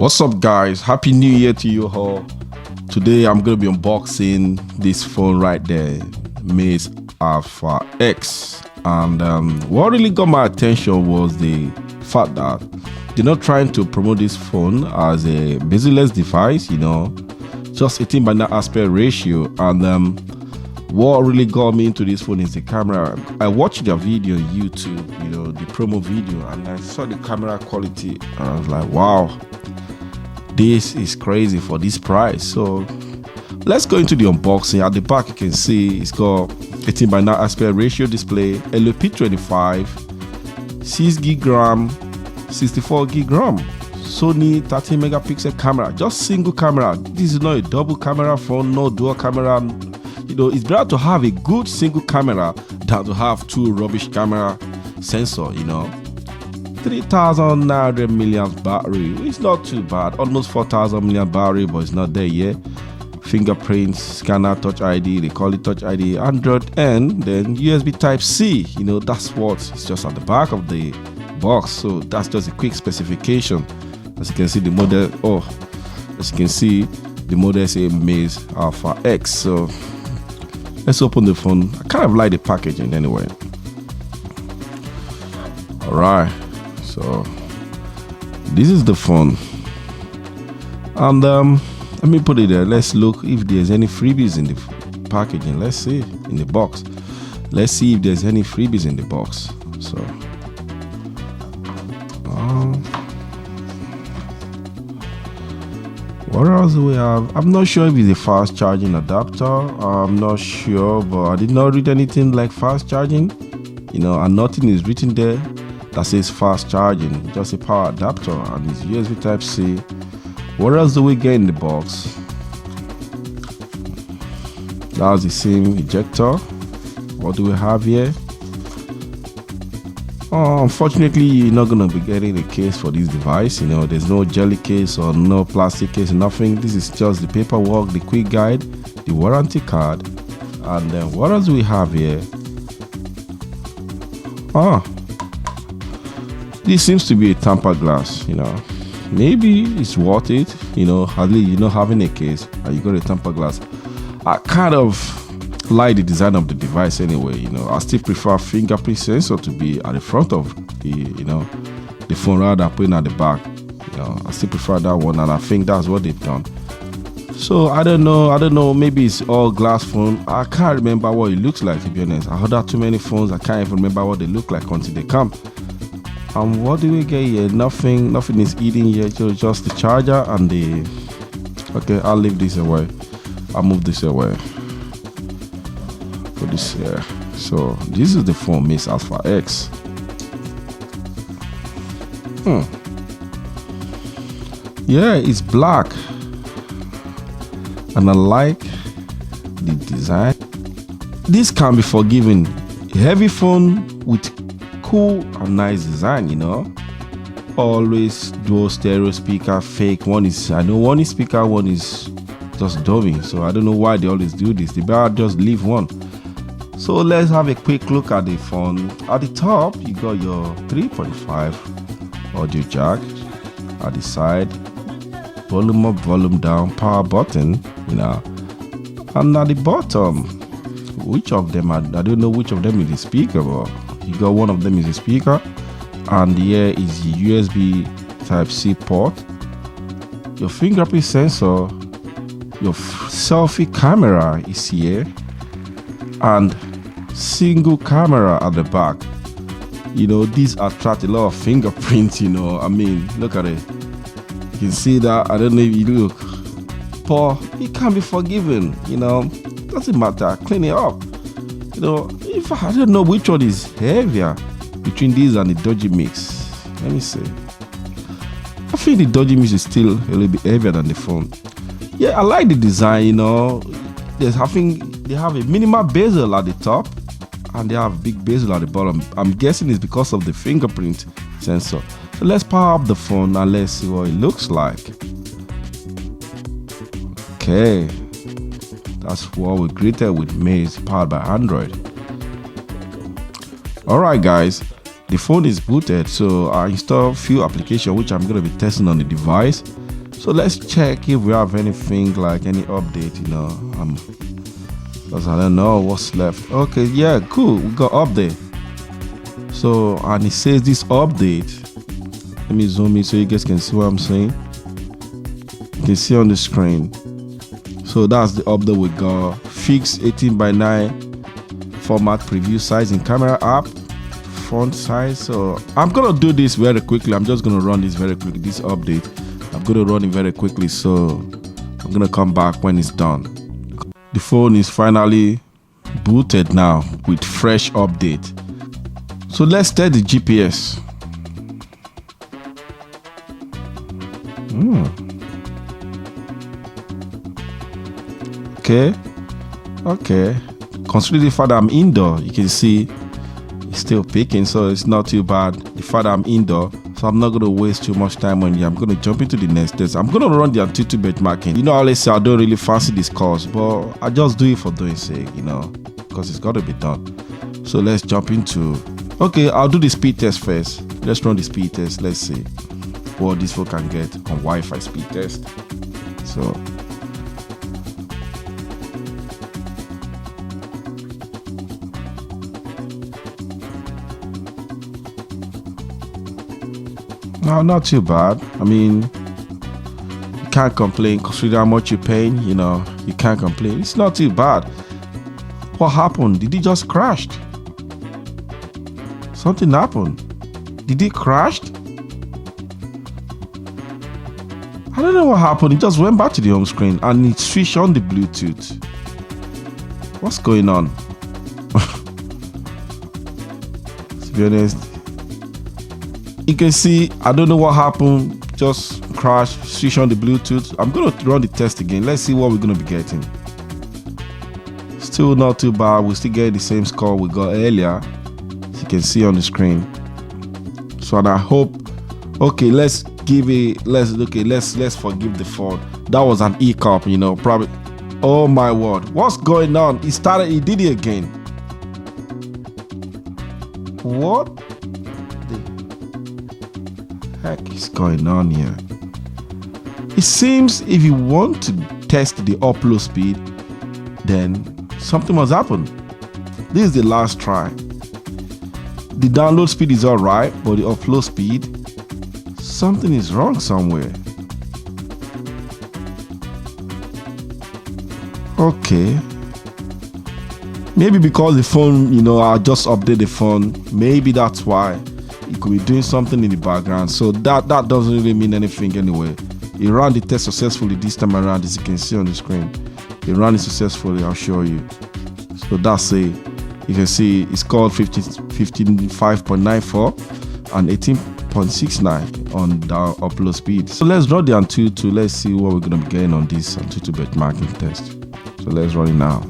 What's up, guys? Happy New Year to you all. Today I'm going to be unboxing this phone right there, Mate Alpha X. And what really got my attention was the fact that they're not trying to promote this phone as a bezel-less device, just 18 by 9 aspect ratio. And what really got me into this phone is the camera. I watched their video on YouTube, the promo video, and I saw the camera quality and I was like, wow, this is crazy for this price. So let's go into the unboxing. At the back you can see it's got 18 by 9 aspect ratio display, LOP25, 6GB RAM, 64GB RAM, Sony 30 megapixel camera, just single camera. This is not a double camera phone, no dual camera. It's better to have a good single camera than to have two rubbish camera sensor. 3,900 milliamp battery, it's not too bad. Almost 4,000 milliamp battery, but it's not there yet. Fingerprint scanner, Touch ID, they call it Touch ID, Android, and then USB Type C. That's what it's just at the back of the box. So that's just a quick specification. As you can see, the model, is a Mate Alpha X. So let's open the phone. I kind of like the packaging anyway. All right. So this is the phone, and let me put it there. Let's look if there's any freebies in the packaging. Let's see in the box. Let's see if there's any freebies in the box. So what else do we have? I'm not sure if it's a fast charging adapter. I'm not sure, but I did not read anything like fast charging, and nothing is written there that says fast charging, just a power adapter and it's USB Type C. What else do we get in the box? That's the SIM ejector. What do we have here? Unfortunately, you're not going to be getting a case for this device. There's no jelly case or no plastic case, nothing. This is just the paperwork, the quick guide, the warranty card. And then what else do we have here? This seems to be a tamper glass. Maybe it's worth it, hardly having a case and you got a tamper glass. I kind of like the design of the device anyway. I still prefer fingerprint sensor to be at the front of the phone rather than putting at the back. I still prefer that one, and I think that's what they've done. So I don't know, maybe it's all glass phone. I can't remember what it looks like, to be honest. I ordered too many phones, I can't even remember what they look like until they come. What do we get here? Nothing is eating here, just the charger and the... Okay, I'll leave this away. I'll move this away. Put this here. So this is the phone, Mate Alpha X. Yeah, it's black, and I like the design. This can be forgiven. A heavy phone with cool and nice design, always dual stereo speaker, fake. One is speaker, one is just dummy. So I don't know why they always do this. They better just leave one. So let's have a quick look at the phone. At the top you got your 3.5 audio jack. At the side, volume up, volume down, power button, and at the bottom, which of them I don't know which of them is the speaker, but you got one of them is a speaker, and here is the USB Type C port, your fingerprint sensor, your selfie camera is here, and single camera at the back. These attract a lot of fingerprints. Look at it. You can see that. I don't know if you look, but it can be forgiven. Doesn't matter. Clean it up. If I don't know which one is heavier between these and the Doji Mix. Let me see. I think the Doji Mix is still a little bit heavier than the phone. Yeah, I like the design. They have a minimal bezel at the top, and they have a big bezel at the bottom. I'm guessing it's because of the fingerprint sensor. So let's power up the phone and let's see what it looks like. Okay, that's what we greeted with Mate powered by Android. Alright guys, the phone is booted, so I installed a few applications which I'm going to be testing on the device. So let's check if we have anything like any update, because I don't know what's left. Okay, yeah, cool, we got update. So, and it says this update, let me zoom in so you guys can see what I'm saying. You can see on the screen. So that's the update we got. Fix 18:9 format preview size in camera app, font size. So I'm gonna do this very quickly. I'm just gonna run this very quickly, this update. I'm gonna run it very quickly, so I'm gonna come back when it's done. The phone is finally booted now with fresh update. So let's test the GPS. Okay. Considering the fact that I'm indoor, you can see it's still picking, so it's not too bad. The fact that I'm indoor, so I'm not going to waste too much time on here. I'm going to jump into the next test. I'm going to run the AnTuTu benchmarking. I always say I don't really fancy this course, but I just do it for doing sake, because it's got to be done. So let's jump into. Okay, I'll do the speed test first. Let's run the speed test. Let's see what this phone can get on Wi-Fi speed test. So. No, not too bad. I mean, you can't complain considering how much you're paying, you can't complain. It's not too bad. What happened? Did it just crash? Something happened. Did it crash? I don't know what happened. It just went back to the home screen and it switched on the Bluetooth. What's going on? To be honest, you can see, I don't know what happened, just crashed, switch on the Bluetooth. I'm going to run the test again. Let's see what we're going to be getting. Still not too bad. We still get the same score we got earlier, as you can see on the screen. So, and I hope, okay, let's forgive the phone. That was an hiccup, probably. Oh my word, what's going on? He did it again. What the heck is going on here? It seems if you want to test the upload speed, then something must happen. This is the last try. The download speed is alright, but the upload speed, something is wrong somewhere. Okay. Maybe because the phone, I just update the phone. Maybe that's why. It could be doing something in the background. So that doesn't really mean anything anyway. It ran the test successfully this time around, as you can see on the screen. It ran it successfully, I'll show you. So that's it. You can see it's called 15.94 and 18.69 on the upload speed. So let's run the AnTuTu. Let's see what we're going to be getting on this AnTuTu benchmarking test. So let's run it now.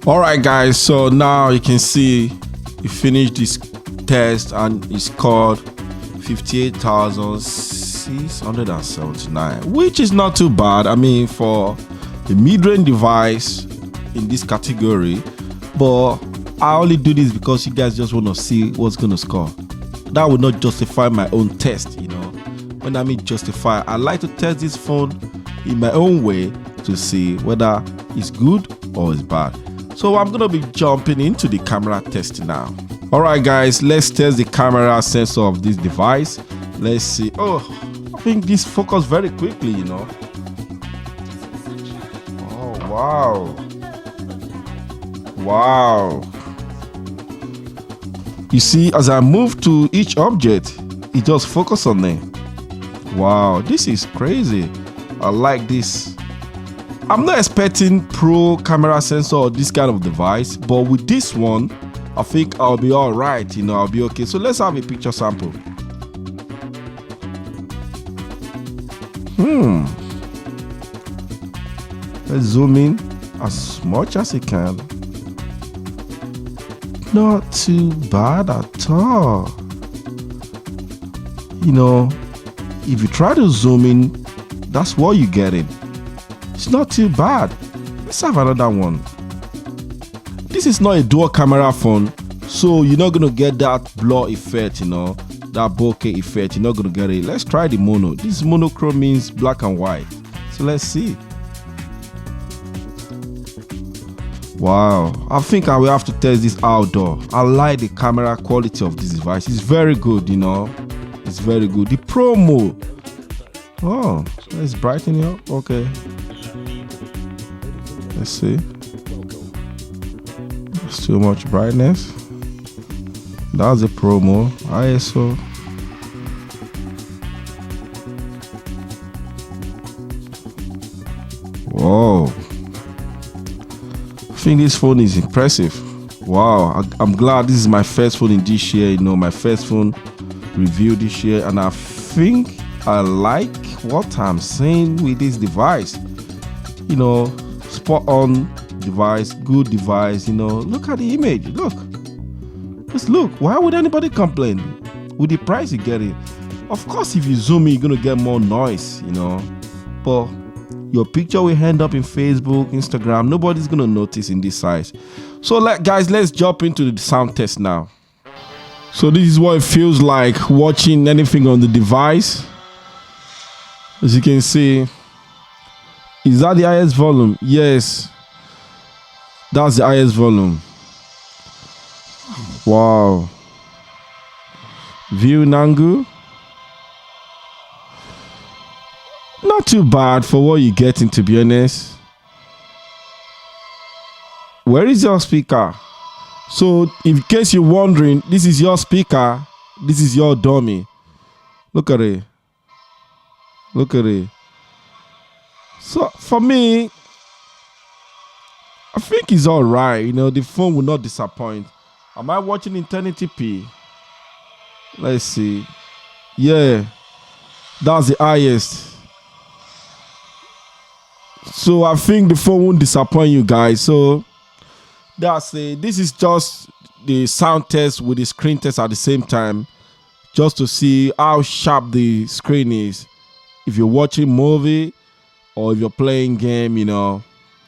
All right, guys, so now you can see you finished this test and it scored 58,679, which is not too bad. I mean, for the mid-range device in this category, but I only do this because you guys just want to see what's going to score. That would not justify my own test, When I mean justify, I like to test this phone in my own way to see whether it's good or it's bad. So I'm going to be jumping into the camera test now. All right, guys, let's test the camera sensor of this device. Let's see. Oh, I think this focused very quickly, Oh, wow. Wow. You see, as I move to each object, it just focuses on them. Wow, this is crazy. I like this. I'm not expecting pro camera sensor or this kind of device, but with this one, I think I'll be all right, I'll be okay. So let's have a picture sample. Let's zoom in as much as I can. Not too bad at all. If you try to zoom in That's what you're getting. It's not too bad. Let's have another one. This is not a dual camera phone, so you're not gonna get that blur effect, that bokeh effect. You're not gonna get it. Let's try the mono. This monochrome means black and white. So let's see. Wow, I think I will have to test this outdoor. I like the camera quality of this device. It's very good, It's very good. The Pro mode. Oh, so let's brighten it up. Okay. Let's see. It's too much brightness. That's the Pro mode. ISO. Whoa. I think this phone is impressive. Wow, I'm glad this is my first phone in this year, my first phone review this year, and I think I like what I'm seeing with this device. Spot on device, good device. Look at the image. Just look. Why would anybody complain with the price you're getting? Of course, if you zoom in, you're gonna get more noise, but your picture will end up in Facebook, Instagram. Nobody's gonna notice in this size. So guys, let's jump into the sound test now. So this is what it feels like watching anything on the device. As you can see, is that the highest volume? Yes, that's the highest volume. Wow. View angle. Not too bad for what you're getting, to be honest. Where is your speaker? So, in case you're wondering, this is your speaker. This is your dummy. Look at it. Look at it. So, for me, I think it's all right. The phone will not disappoint. Am I watching in 1080p? Let's see. Yeah, that's the highest. So I think the phone won't disappoint you guys. So that's it. This is just the sound test with the screen test at the same time, just to see how sharp the screen is. If you're watching movie or if you're playing game,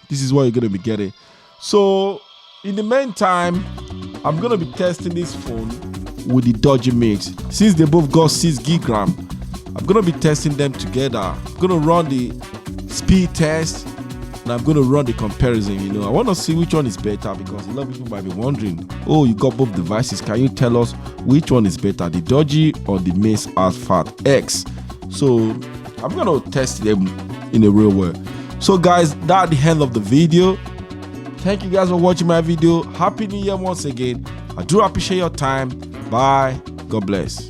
this is what you're gonna be getting. So in the meantime, I'm gonna be testing this phone with the Doogee Mix. Since they both got 6 GB RAM, I'm gonna be testing them together. I'm gonna run the speed test and I'm gonna run the comparison. I want to see which one is better, because a lot of people might be wondering, oh, you got both devices, can you tell us which one is better, the Doogee or the Mix Alpha X? So I'm gonna test them in a real way. So guys, that's the end of the video. Thank you guys for watching my video. Happy New Year once again. I do appreciate your time. Bye. God bless.